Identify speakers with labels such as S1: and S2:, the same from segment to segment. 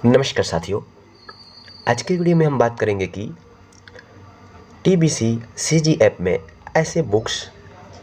S1: नमस्कार साथियों, आज की वीडियो में हम बात करेंगे कि टीबीसी सीजी ऐप में ऐसे बुक्स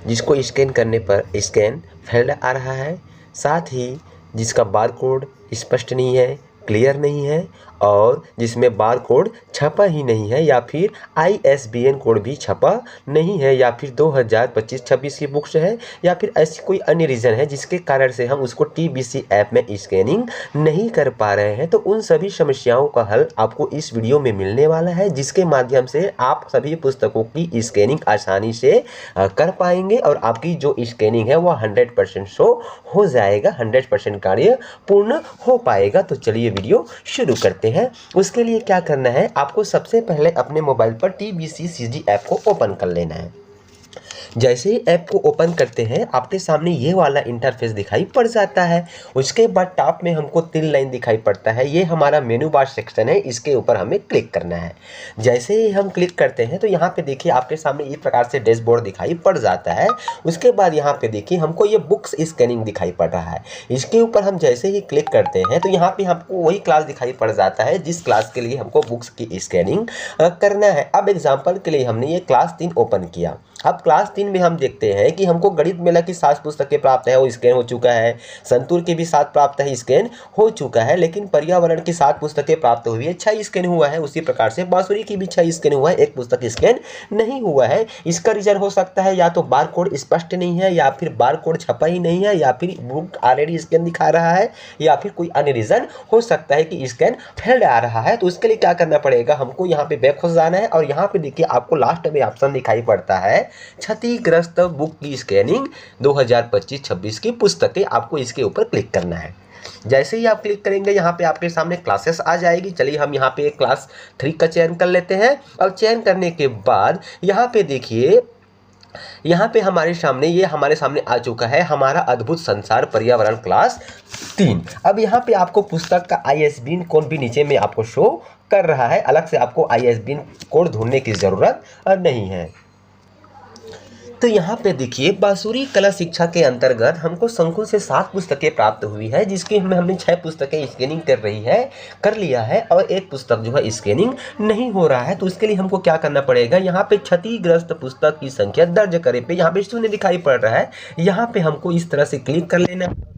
S1: जिसको स्कैन करने पर स्कैन फेल्ड आ रहा है, साथ ही जिसका बार कोड स्पष्ट नहीं है, क्लियर नहीं है और जिसमें बार कोड छपा ही नहीं है या फिर ISBN कोड भी छपा नहीं है या फिर 2025-26 की बुक्स है या फिर ऐसी कोई अन्य रीज़न है जिसके कारण से हम उसको टीबीसी ऐप में स्कैनिंग नहीं कर पा रहे हैं। तो उन सभी समस्याओं का हल आपको इस वीडियो में मिलने वाला है, जिसके माध्यम से आप सभी पुस्तकों की स्कैनिंग आसानी से कर पाएंगे और आपकी जो स्कैनिंग है वह 100% शो हो जाएगा, 100% कार्य पूर्ण हो पाएगा। तो चलिए वीडियो शुरू करते हैं। उसके लिए क्या करना है, आपको सबसे पहले अपने मोबाइल पर टीबीसी सीजी ऐप को ओपन कर लेना है। जैसे ही ऐप को ओपन करते हैं आपके सामने ये वाला इंटरफेस दिखाई पड़ जाता है। उसके बाद टॉप में हमको 3 लाइन दिखाई पड़ता है, ये हमारा मेनू बार सेक्शन है, इसके ऊपर हमें क्लिक करना है। जैसे ही हम क्लिक करते हैं तो यहाँ पे देखिए आपके सामने इस प्रकार से डैशबोर्ड दिखाई पड़ जाता है। उसके बाद यहाँ पे देखिए हमको ये बुक्स स्कैनिंग दिखाई पड़ रहा है। इसके ऊपर हम जैसे ही क्लिक करते हैं तो यहाँ पे हमको वही क्लास दिखाई पड़ जाता है जिस क्लास के लिए हमको बुक्स की स्कैनिंग करना है। अब एग्जाम्पल के लिए हमने ये क्लास 3 ओपन किया। अब क्लास 3 में हम देखते हैं कि हमको गणित मेला की 7 पुस्तकें प्राप्त है, वो स्कैन हो चुका है। संतूर की भी 7 प्राप्त है, स्कैन हो चुका है। लेकिन पर्यावरण की 7 पुस्तकें प्राप्त हुई है, 6 स्कैन हुआ है। उसी प्रकार से बांसुरी की भी 6 स्कैन हुआ है, 1 पुस्तक स्कैन नहीं हुआ है। इसका रीजन हो सकता है या तो बार कोड स्पष्ट नहीं है या फिर बार कोड छपा ही नहीं है या फिर बुक ऑलरेडी स्कैन दिखा रहा है या फिर कोई अन्य रीजन हो सकता है कि स्कैन फेल्ड आ रहा है। तो उसके लिए क्या करना पड़ेगा, हमको यहाँ पे बैक हो जाना है और यहाँ पे देखिए आपको लास्ट में ऑप्शन दिखाई पड़ता है क्षतिग्रस्त बुक की स्कैनिंग 2025-26 की पुस्तकें, आपको इसके ऊपर क्लिक करना है। जैसे ही आप क्लिक करेंगे यहाँ पे आपके सामने क्लासेस आ जाएगी। चलिए हम यहाँ पे क्लास 3 का चयन कर लेते हैं और चयन करने के बाद यहाँ पे देखिए यहाँ पे हमारे सामने आ चुका है हमारा अद्भुत संसार पर्यावरण क्लास 3। अब यहाँ पे आपको पुस्तक का ISBN कोड भी नीचे में आपको शो कर रहा है, अलग से आपको ISBN कोड ढूंढने की ज़रूरत नहीं है। तो यहाँ पे देखिए बांसुरी कला शिक्षा के अंतर्गत हमको संकुल से 7 पुस्तकें प्राप्त हुई है, जिसकी हमने 6 पुस्तकें स्कैनिंग कर लिया है और 1 पुस्तक जो है स्कैनिंग नहीं हो रहा है। तो उसके लिए हमको क्या करना पड़ेगा, यहाँ पे क्षतिग्रस्त पुस्तक की संख्या दर्ज करें पे यहाँ पे 0 दिखाई पड़ रहा है, यहाँ पे हमको इस तरह से क्लिक कर लेना है।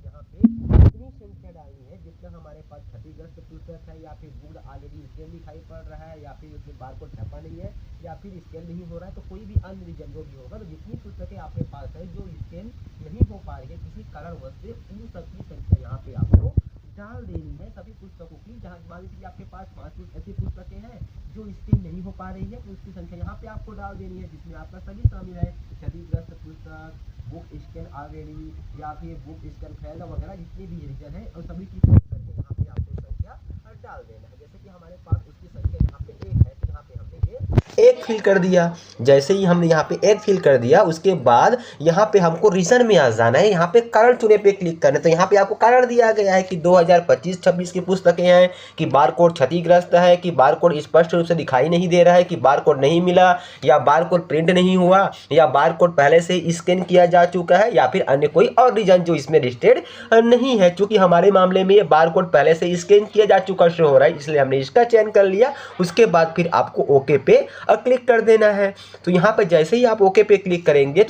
S1: हमारे पास क्षतिग्रस्त पुस्तक है या फिर बुक ऑलरेडी स्कैन दिखाई पड़ रहा है या फिर उसमें बारकोड छपा नहीं है या फिर स्कैन नहीं हो रहा है, तो कोई भी अन्य रीजन जो भी होगा, तो जितनी पुस्तकें आपके पास है जो स्कैन नहीं हो पा रही है किसी कारणवश से, उन सबकी संख्या यहाँ पे आपको डाल देनी है। सभी पुस्तकों की, जहाँ मान लीजिए आपके पास 5 ऐसी पुस्तकें हैं जो स्कैन नहीं हो पा रही है, तो उसकी संख्या यहाँ पे आपको डाल देनी है, जिसमें आपका सभी शामिल है। क्षतिग्रस्त पुस्तक, बुक स्कैन ऑलरेडी या फिर बुक स्कैन फेल्ड वगैरह जितनी भी रीजन है और सभी की यहाँ पे आपको संख्या डाल देना है। जैसे कि हमारे पास उसकी संख्या यहाँ पे 1 है, तो यहाँ पे हमने ये 1 फिल कर दिया। जैसे ही हमने यहाँ पे 1 फिल कर दिया, उसके बाद यहाँ पे हमको रीजन में आ जाना है, यहाँ पे कारण चुने पे क्लिक करना है। तो यहाँ पे आपको कारण दिया गया है कि 2025-26 की पुस्तकें हैं, कि बार कोड क्षतिग्रस्त है, कि बार कोड स्पष्ट रूप से दिखाई नहीं दे रहा है, कि बार कोड नहीं मिला या बार कोड प्रिंट नहीं हुआ या बार कोड पहले से स्कैन किया जा चुका है या फिर अन्य कोई और रीजन जो इसमें लिस्टेड नहीं है। चूंकि हमारे मामले में ये बार कोड पहले से स्कैन किया जा चुका शो हो रहा है, इसलिए हमने इसका चयन कर लिया। उसके बाद फिर आपको ओके पे क्लिक कर देना है। तो यहाँ पे जैसे ही आप ओके पे क्लिक करेंगे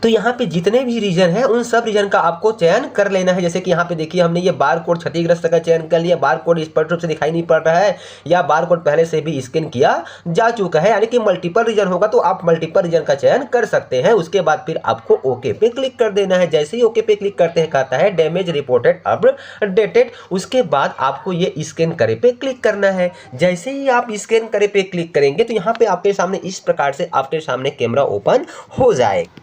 S1: तो यहाँ पे जितने भी रीजन है उन सब रीजन का आपको चयन कर लेना है। जैसे कि यहाँ पे देखिए हमने ये बार कोड क्षतिग्रस्त का चयन कर लिया, बार कोड स्पष्ट रूप से दिखाई नहीं पड़ रहा है या बार कोड पहले से भी स्कैन किया जा चुका है, यानी कि मल्टीपल रीजन होगा तो आप मल्टीपल रीजन का चयन कर सकते हैं। उसके बाद फिर आपको ओके पे क्लिक कर देना है। जैसे ही ओके पे क्लिक करते हैं कहता है डैमेज रिपोर्टेड अपडेटेड। उसके बाद आपको ये स्कैन करे पे क्लिक करना है। जैसे ही आप स्कैन करे पे क्लिक करेंगे तो यहाँ पे आपके सामने इस प्रकार से आपके सामने कैमरा ओपन हो जाएगा।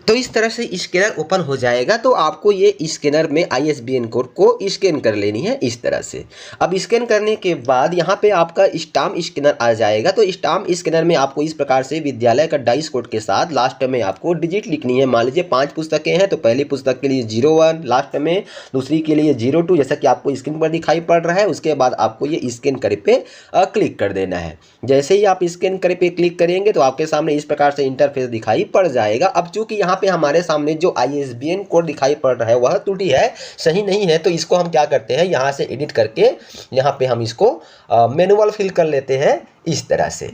S1: तो इस तरह से स्कैनर ओपन हो जाएगा। तो आपको ये स्कैनर में ISBN कोड को स्कैन कर लेनी है इस तरह से। अब स्कैन करने के बाद यहाँ पे आपका स्टाम्प स्कैनर आ जाएगा। तो स्टाम्प स्कैनर में आपको इस प्रकार से विद्यालय का डाइस कोड के साथ लास्ट में आपको डिजिट लिखनी है। मान लीजिए 5 पुस्तकें हैं तो पहली पुस्तक के लिए 01 लास्ट में, दूसरी के लिए 02 जैसा कि आपको स्क्रीन पर दिखाई पड़ रहा है। उसके बाद आपको ये स्कैन करे पे क्लिक कर देना है। जैसे ही आप स्कैन करे पे क्लिक करेंगे तो आपके सामने इस प्रकार से इंटरफेस दिखाई पड़ जाएगा। अब चूंकि यहाँ यहाँ पे हमारे सामने जो ISBN कोड दिखाई पड़ रहा है वह त्रुटि है, सही नहीं है। तो इसको हम क्या करते हैं, यहाँ से एडिट करके यहाँ पे हम इसको मैनुअल फिल कर लेते हैं इस तरह से।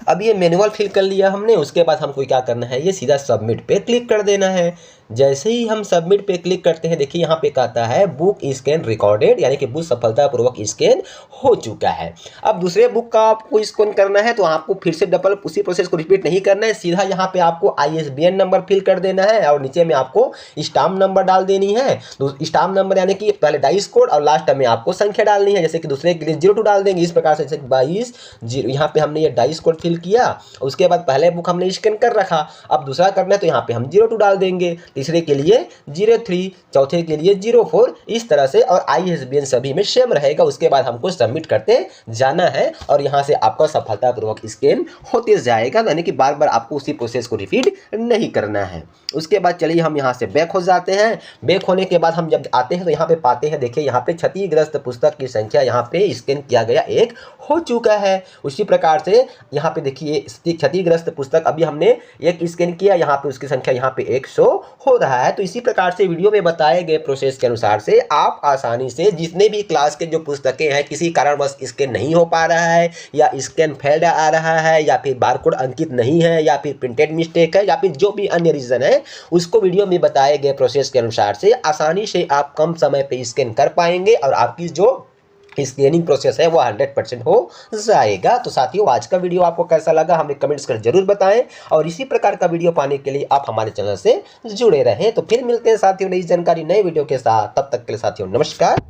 S1: अब ये मैनुअल फिल कर लिया हमने, उसके बाद हमको क्या करना है, ये सीधा सबमिट पे क्लिक कर देना है। जैसे ही हम सबमिट पे क्लिक करते हैं, देखिए यहाँ पे कहता है बुक स्कैन रिकॉर्डेड, यानी कि बुक सफलतापूर्वक स्कैन हो चुका है। अब दूसरे बुक का आपको स्कैन करना है तो आपको फिर से डबल उसी प्रोसेस को रिपीट नहीं करना है, सीधा यहाँ पे आपको ISBN नंबर फिल कर देना है और नीचे में आपको स्टाम्प नंबर डाल देनी है। तो स्टाम्प नंबर यानी कि पहले डाइस कोड और लास्ट में आपको संख्या डालनी है, जैसे कि दूसरे के लिए 02 डाल देंगे इस प्रकार से, जैसे 22 0। यहाँ पे हमने ये डाइस कोड फिल किया, उसके बाद पहले बुक हमने स्कैन कर रखा, अब दूसरा करना है तो यहाँ पे हम 02 डाल देंगे, तीसरे के लिए 03, चौथे के लिए 04, इस तरह से। और ISBN सभी में सेम रहेगा। उसके बाद हमको सबमिट करते जाना है और यहाँ से आपका सफलतापूर्वक स्कैन होते जाएगा, यानी कि बार बार आपको उसी प्रोसेस को रिपीट नहीं करना है। उसके बाद चलिए हम यहाँ से बैक हो जाते हैं। बैक होने के बाद हम जब आते हैं तो यहाँ पे पाते हैं, देखिए यहाँ पे क्षतिग्रस्त पुस्तक की संख्या यहाँ पे स्कैन किया गया 1 हो चुका है। उसी प्रकार से यहाँ पे देखिए क्षतिग्रस्त पुस्तक अभी हमने 1 स्कैन किया, यहाँ पे उसकी संख्या यहाँ पे 100 हो रहा है। तो इसी प्रकार से वीडियो में बताए गए प्रोसेस के अनुसार से आप आसानी से जितने भी क्लास के जो पुस्तकें हैं, किसी कारणवश स्कैन नहीं हो पा रहा है या स्कैन फेल्ड आ रहा है या फिर बारकोड अंकित नहीं है या फिर प्रिंटेड मिस्टेक है या फिर जो भी अन्य रीज़न है, उसको वीडियो में बताए गए प्रोसेस के अनुसार से आसानी से आप कम समय पे स्कैन कर पाएंगे और आपकी जो स्कैनिंग प्रोसेस है वो 100% हो जाएगा। तो साथियों, आज का वीडियो आपको कैसा लगा हमें कमेंट्स कर जरूर बताएं और इसी प्रकार का वीडियो पाने के लिए आप हमारे चैनल से जुड़े रहें। तो फिर मिलते हैं साथियों नई जानकारी नए वीडियो के साथ, तब तक के लिए साथियों नमस्कार।